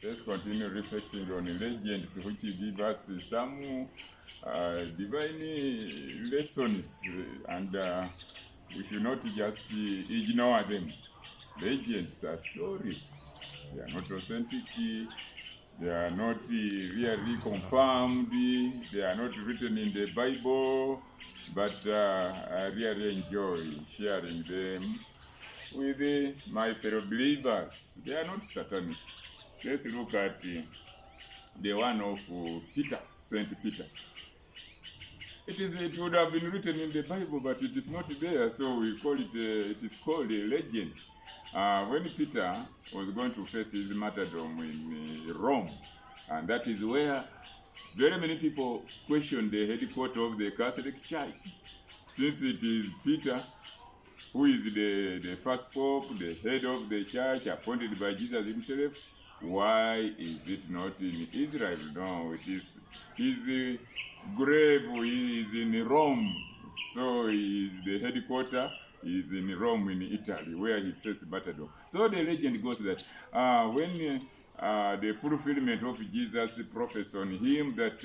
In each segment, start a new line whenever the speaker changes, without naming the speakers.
Let's continue reflecting on the legends which give us some divine lessons, and we should not just ignore them. Legends are stories. They are not authentic. They are not really confirmed. They are not written in the Bible. But I really enjoy sharing them with my fellow believers. They are not satanic. Let's look at the one of Peter, Saint Peter. It would have been written in the Bible, but it is not there, so we call it. It is called a legend. When Peter was going to face his martyrdom in Rome, and that is where very many people question the headquarters of the Catholic Church, since it is Peter who is the first pope, the head of the church, appointed by Jesus himself. Why is it not in Israel? No, it is his grave is in Rome. So the headquarters is in Rome, in Italy, where he faced martyrdom. So the legend goes that when the fulfillment of Jesus' prophecy on him, that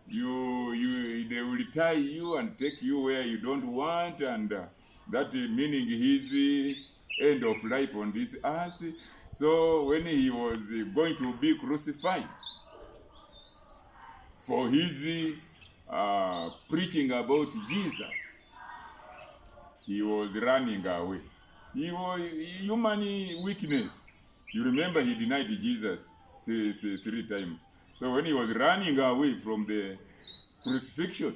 they will tie you and take you where you don't want, and that meaning his end of life on this earth. So when he was going to be crucified for his preaching about Jesus, he was running away. He was human weakness. You remember he denied Jesus three times. So when he was running away from the crucifixion,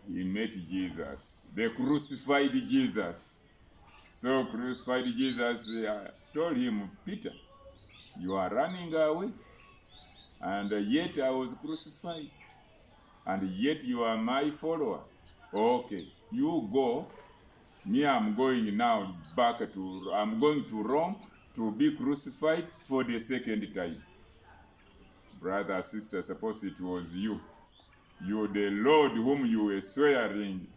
he met Jesus, the crucified Jesus. So crucified Jesus told him, Peter, you are running away, and yet I was crucified, and yet you are my follower. Okay, you go. Me, I'm going now I'm going to Rome to be crucified for the second time. Brother, sister, suppose it was you. You, the Lord whom you were swearing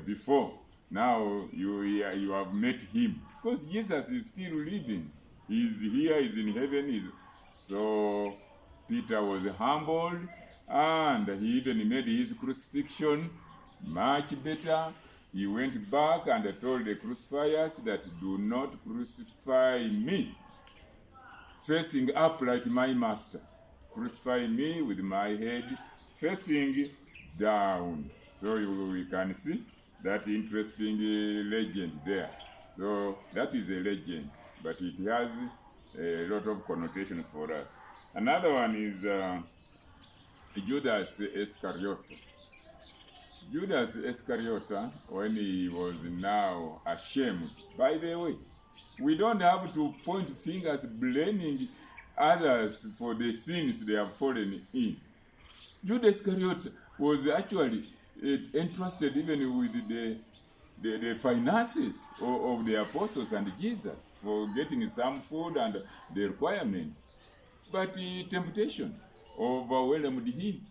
before. Now you have met him. Because Jesus is still living. He's here, he's in heaven. So Peter was humbled, and he even made his crucifixion much better. He went back and told the crucifiers that do not crucify me facing up like my master. Crucify me with my head facing down. So we can see that interesting legend there. So that is a legend, but it has a lot of connotation for us. Another one is Judas Iscariot. Judas Iscariot, when he was now ashamed. By the way, we don't have to point fingers blaming others for the sins they have fallen in. Judas Iscariot was actually entrusted even with the finances of the apostles and Jesus for getting some food and the requirements. But temptation overwhelmed him,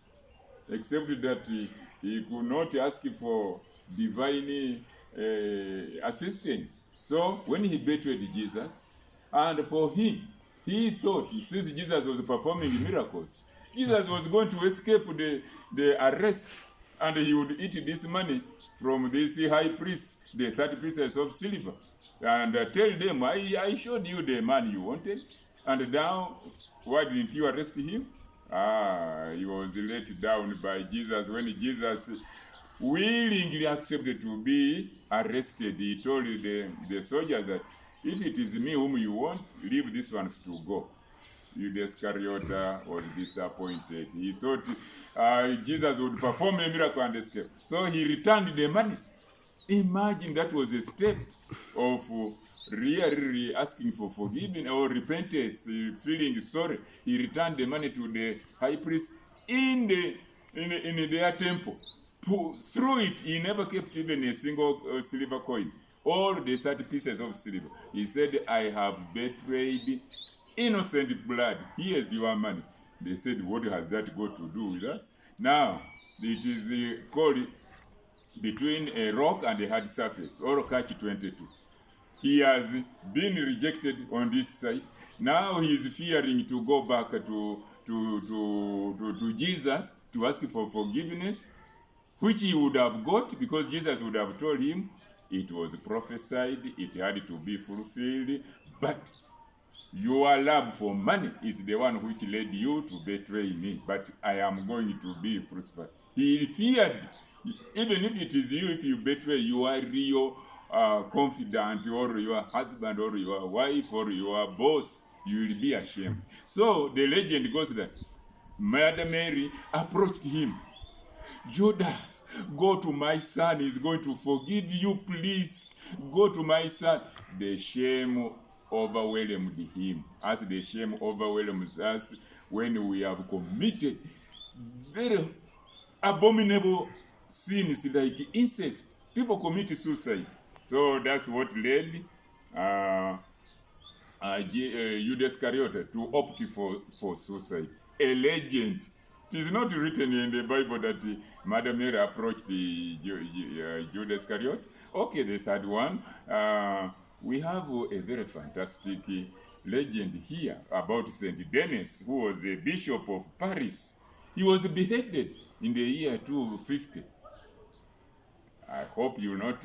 except that he could not ask for divine assistance. So when he betrayed Jesus, and for him, he thought, since Jesus was performing miracles, Jesus was going to escape the arrest, and he would eat this money from this high priest, the 30 pieces of silver, and tell them, I showed you the man you wanted, and now, why didn't you arrest him? He was let down by Jesus. When Jesus willingly accepted to be arrested, he told the soldier that if it is me whom you want, leave these ones to go. Judas Iscariot was disappointed. He thought Jesus would perform a miracle and escape. So he returned the money. Imagine that was a step of really asking for forgiveness or repentance, feeling sorry. He returned the money to the high priest in their temple. Through it, he never kept even a single silver coin. All the 30 pieces of silver. He said, I have betrayed innocent blood. Here's your money. They said, what has that got to do with us? Now, it is called between a rock and a hard surface, or catch 22. He has been rejected on this side. Now he is fearing to go back to Jesus to ask for forgiveness, which he would have got because Jesus would have told him it was prophesied, it had to be fulfilled, but your love for money is the one which led you to betray me, but I am going to be crucified. He feared, even if it is you, if you betray your real confidant or your husband or your wife or your boss, you will be ashamed. So the legend goes that Mother Mary approached him. Judas, go to my son, he's going to forgive you, please. Go to my son. The shame overwhelmed him, as the shame overwhelms us when we have committed very abominable sins like incest. People commit suicide. So that's what led Judas Iscariot to opt for suicide. A legend. It is not written in the Bible that Mother Mary approached Judas Iscariot. Okay, the third one. We have a very fantastic legend here about Saint Denis, who was a bishop of Paris. He was beheaded in the year 250. I hope you will not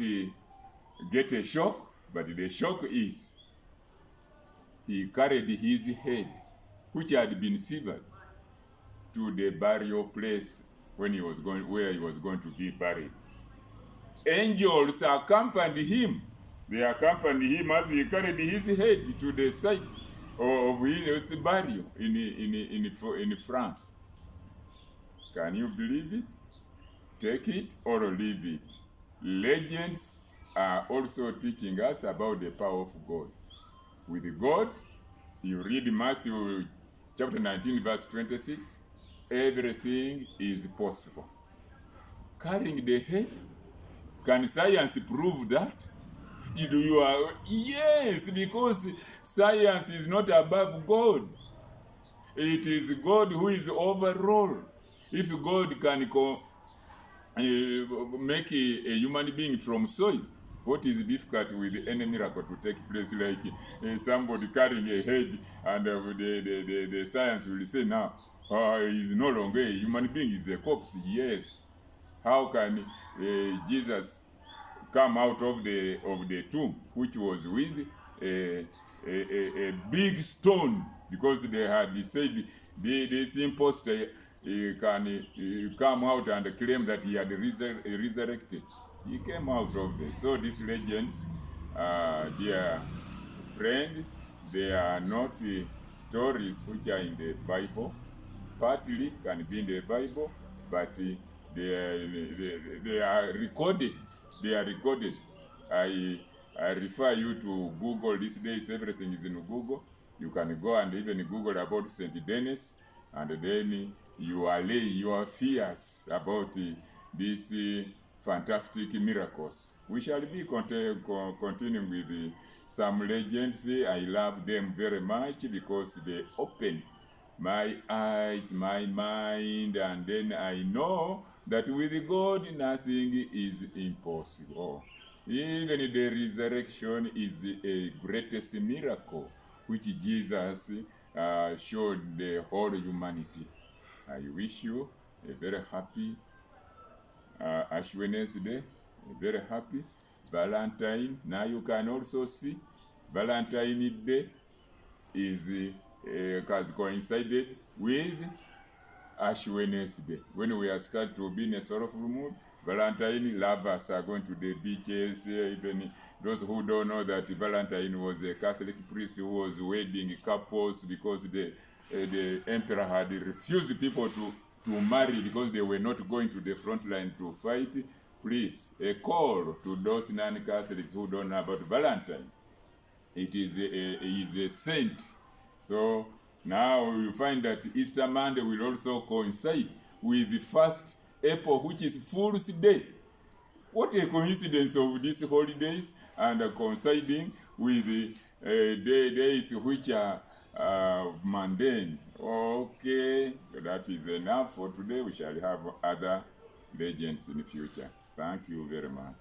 get a shock, but the shock is he carried his head, which had been severed, to the burial place where he was going to be buried. Angels accompanied him. They accompanied him as he carried his head to the site of his burial in France. Can you believe it? Take it or leave it. Legends are also teaching us about the power of God. With God, you read Matthew chapter 19, verse 26, everything is possible. Carrying the head, can science prove that? Yes, because science is not above God. It is God who is overall. If God can make a human being from soil, what is difficult with any miracle to take place, like somebody carrying a head, and the science will say now, he is no longer a human being, he is a corpse. Yes. How can Jesus come out of the tomb, which was with a big stone, because they had said this impostor can come out and claim that he had resurrected. He came out of this. So these legends, dear friend, they are not stories which are in the Bible. Partly can be in the Bible, but they are recorded. They are recorded. I refer you to Google these days. Everything is in Google. You can go and even Google about Saint Denis, and then you allay your fears about these fantastic miracles. We shall be continuing with some legends. I love them very much because they open my eyes, my mind, and then I know that with God nothing is impossible. Even the resurrection is the greatest miracle which Jesus showed the whole humanity. I wish you a very happy Ash Wednesday, a very happy Valentine. Now you can also see Valentine Day is has coincided with Ash Wednesday. When we are starting to be in a sorrowful mood, Valentine lovers are going to the beaches. Even those who don't know that Valentine was a Catholic priest who was wedding couples because the emperor had refused people to marry because they were not going to the front line to fight. Please, a call to those non-Catholics who don't know about Valentine. It is a saint. So now you find that Easter Monday will also coincide with the first April, which is Fool's Day. What a coincidence of these holidays and coinciding with the days which are mundane. Okay, that is enough for today. We shall have other legends in the future. Thank you very much.